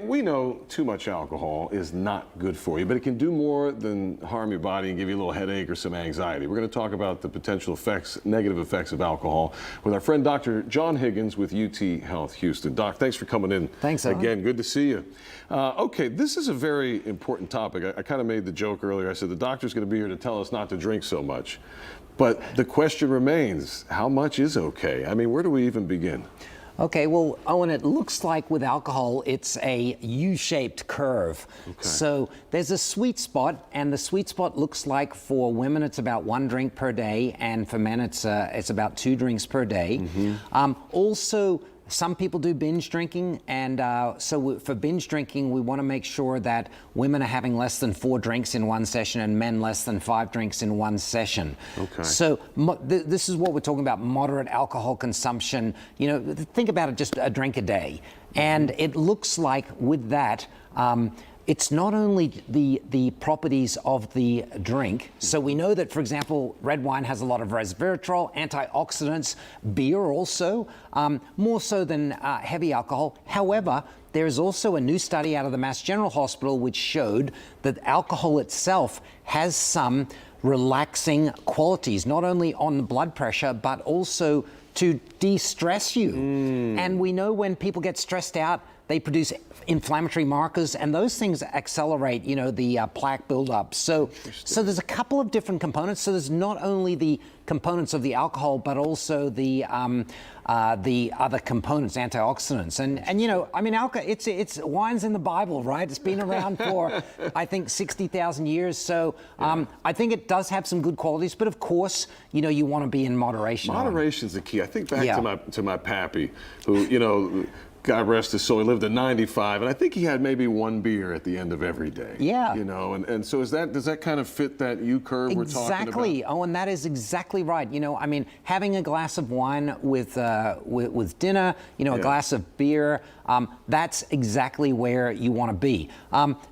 We know too much alcohol is not good for you, but it can do more than harm your body and give you a little headache or some anxiety. We're going to talk about the potential effects, negative effects of alcohol with our friend Dr. John Higgins with UT Health Houston. Doc, thanks for coming in. Thanks, Alan. Again, good to see you. Okay, this is a very important topic. I kind of made the joke earlier. I said the doctor's going to be here to tell us not to drink so much. But the question remains, how much is okay? I mean, where do we even begin? Okay, well, Owen, it looks like with alcohol, it's a U-shaped curve. Okay. So there's a sweet spot, and the sweet spot looks like for women, it's about 1 drink per day, and for men, it's about 2 drinks per day. Mm-hmm. Also, some people do binge drinking, and for binge drinking, we want to make sure that women are having less than 4 drinks in one session and men less than 5 drinks in one session. Okay. So this is what we're talking about, moderate alcohol consumption. You know, think about it, just a drink a day. And it looks like with that, it's not only the properties of the drink. So we know that, for example, red wine has a lot of resveratrol, antioxidants, beer also, more so than heavy alcohol. However, there is also a new study out of the Mass General Hospital which showed that alcohol itself has some relaxing qualities, not only on the blood pressure, but also to de-stress you. And we know when people get stressed out, they produce inflammatory markers, and those things accelerate, you know, the plaque buildup. So there's a couple of different components. So there's not only the components of the alcohol, but also the other components, antioxidants. And you know, I mean, it's wine's in the Bible, right? It's been around for, I think, 60,000 years. So I think it does have some good qualities, but of course, you know, you want to be in moderation. Moderation's the key. I think back to my pappy, who, you know, God rest his soul, he lived to 95, and I think he had maybe 1 beer at the end of every day. Yeah. You know, and so does that kind of fit that U-curve we're talking about? Exactly. Oh, and that is exactly right. You know, I mean, having a glass of wine with dinner, you know, a glass of beer, that's exactly where you want to be.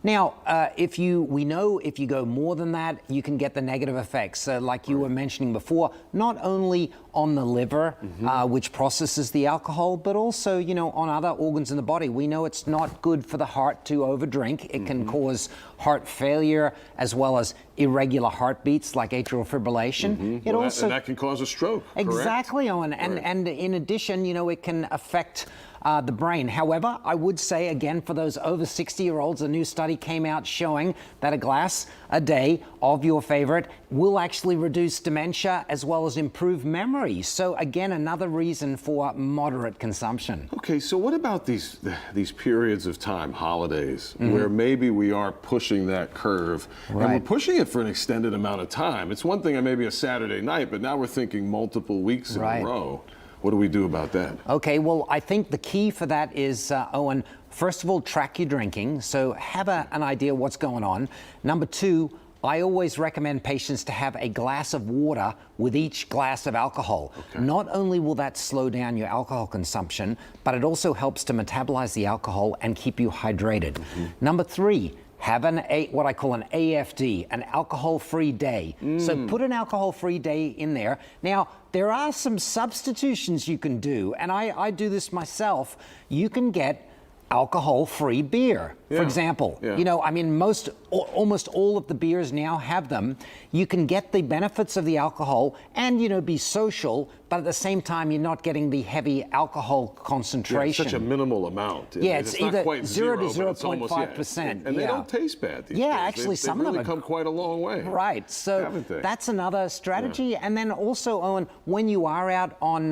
Now, we know if you go more than that, you can get the negative effects, like you were mentioning before, not only on the liver, which processes the alcohol, but also, you know, on other organs in the body. We know it's not good for the heart to overdrink. It can cause heart failure as well as irregular heartbeats like atrial fibrillation. And that can cause a stroke. Exactly, correct? Owen. And in addition, you know, it can affect the brain. However, I would say, again, for those over 60-year-olds, a new study came out showing that a glass a day of your favorite will actually reduce dementia as well as improve memory. So again, another reason for moderate consumption. Okay, so what about these periods of time, holidays, where maybe we are pushing that curve, and we're pushing it for an extended amount of time? It's one thing on maybe a Saturday night, but now we're thinking multiple weeks in a row. What do we do about that? Okay, well, I think the key for that is, Owen, first of all, track your drinking. So have an idea what's going on. Number 2, I always recommend patients to have a glass of water with each glass of alcohol. Okay. Not only will that slow down your alcohol consumption, but it also helps to metabolize the alcohol and keep you hydrated. Number 3, have what I call an AFD, an alcohol-free day. So put an alcohol-free day in there. Now, there are some substitutions you can do, and I do this myself. You can get alcohol-free beer, for example. You know, I mean, almost all of the beers now have them. You can get the benefits of the alcohol and, you know, be social, but at the same time, you're not getting the heavy alcohol concentration. Such a minimal amount. Yeah, it's either not quite 0 to zero, 0.5%. And they don't taste bad these days. Actually, some of them have come quite a long way. Right, so that's another strategy. And then also, Owen, when you are out on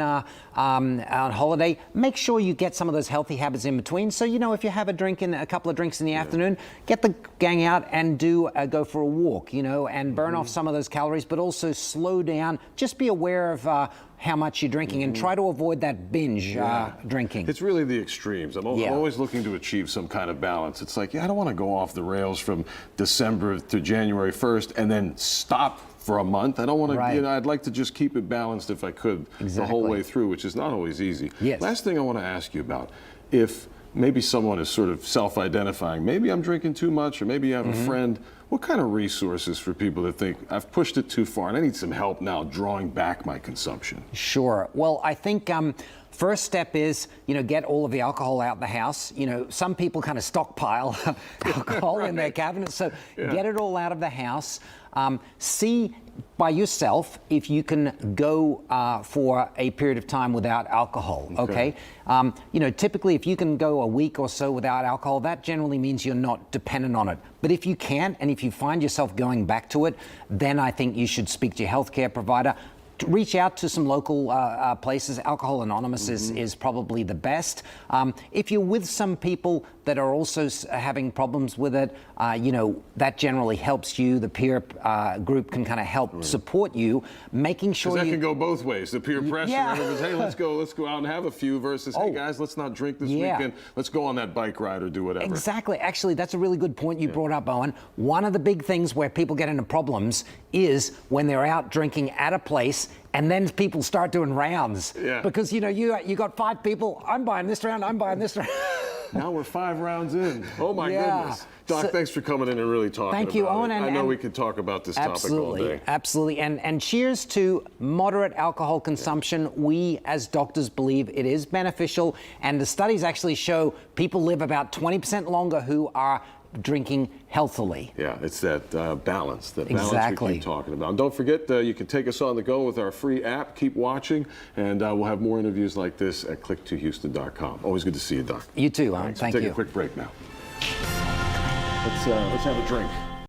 holiday, make sure you get some of those healthy habits in between. So, you know, if you have a couple of drinks in the afternoon, get the gang out and go for a walk, you know, and burn off some of those calories, but also slow down. Just be aware of how much you're drinking and try to avoid that binge drinking. It's really the extremes. I'm always looking to achieve some kind of balance. It's like, I don't want to go off the rails from December to January 1st and then stop for a month. I don't want to, you know, I'd like to just keep it balanced if I could the whole way through, which is not always easy. Last thing I want to ask you about, if maybe someone is sort of self-identifying, maybe I'm drinking too much, or maybe you have a friend, what kind of resources for people that think, I've pushed it too far and I need some help now drawing back my consumption? Sure. Well, I think First step is, get all of the alcohol out the house. Some people kind of stockpile alcohol in their cabinets, so get it all out of the house. See by yourself if you can go for a period of time without alcohol, okay? Typically if you can go a week or so without alcohol, that generally means you're not dependent on it. But if you can't, and if you find yourself going back to it, then I think you should speak to your healthcare provider. Reach out to some local places. Alcohol Anonymous is probably the best. If you're with some people that are also having problems with it, that generally helps you. The peer group can kind of help support you, making sure that can go both ways. The peer pressure, hey, let's go out and have a few, versus, hey guys, let's not drink this weekend. Let's go on that bike ride or do whatever. Exactly. Actually, that's a really good point you brought up, Owen. One of the big things where people get into problems is when they're out drinking at a place and then people start doing rounds. Because, you got 5 people, I'm buying this round, I'm buying this round. Now we're 5 rounds in. Oh my goodness. Doc, thanks for coming in and really talking about it. Thank you, Owen. I know we could talk about this topic all day. Absolutely. And cheers to moderate alcohol consumption. We, as doctors, believe it is beneficial. And the studies actually show people live about 20% longer who are drinking healthily. Yeah, it's that balance we keep talking about. And don't forget, you can take us on the go with our free app. Keep watching, and we'll have more interviews like this at click2houston.com. Always good to see you, Doc. You too, Owen. Thank you. We'll take a quick break now. Let's have a drink.